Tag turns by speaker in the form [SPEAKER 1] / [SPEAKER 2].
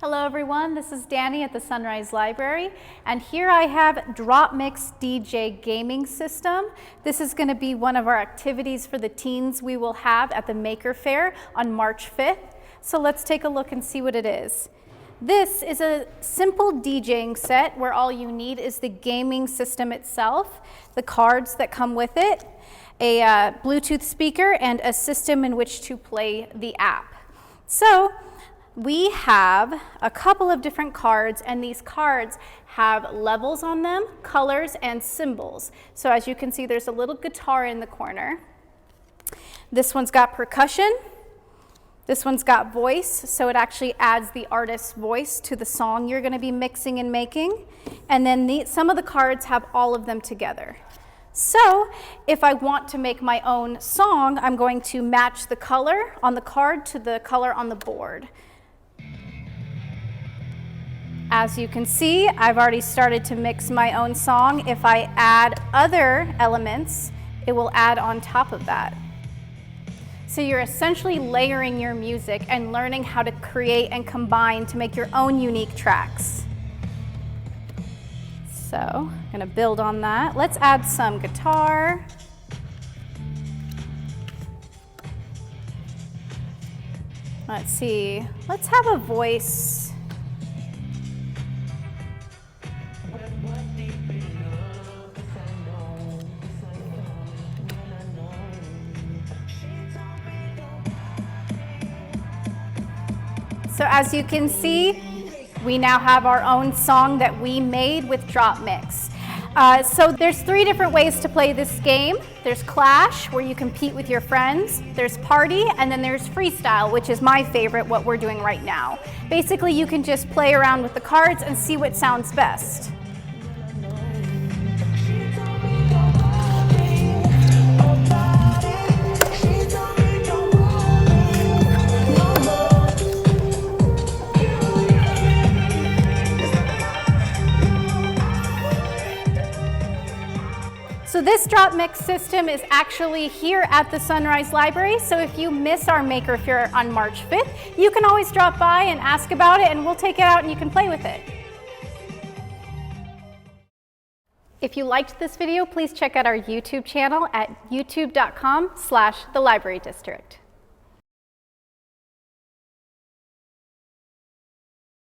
[SPEAKER 1] Hello everyone, this is Danny at the Sunrise Library, and here I have DropMix DJ gaming system. This is going to be one of our activities for the teens we will have at the Maker Faire on March 5th. So let's take a look and see what it is. This is a simple DJing set where all you need is the gaming system itself, the cards that come with it, a Bluetooth speaker, and a system in which to play the app. So we have a couple of different cards, and these cards have levels on them, colors, and symbols. So as you can see, there's a little guitar in the corner. This one's got percussion. This one's got voice, so it actually adds the artist's voice to the song you're going to be mixing and making. And then some of the cards have all of them together. So if I want to make my own song, I'm going to match the color on the card to the color on the board. As you can see, I've already started to mix my own song. If I add other elements, it will add on top of that. So you're essentially layering your music and learning how to create and combine to make your own unique tracks. So I'm going to build on that. Let's add some guitar. Let's see, let's have a voice. So as you can see, we now have our own song that we made with DropMix. So there's 3 different ways to play this game. There's Clash, where you compete with your friends. There's Party, and then there's Freestyle, which is my favorite, what we're doing right now. Basically, you can just play around with the cards and see what sounds best. So this DropMix system is actually here at the Sunrise Library, so if you miss our Maker Faire on March 5th, you can always drop by and ask about it, and we'll take it out and you can play with it. If you liked this video, please check out our YouTube channel at youtube.com/thelibrarydistrict.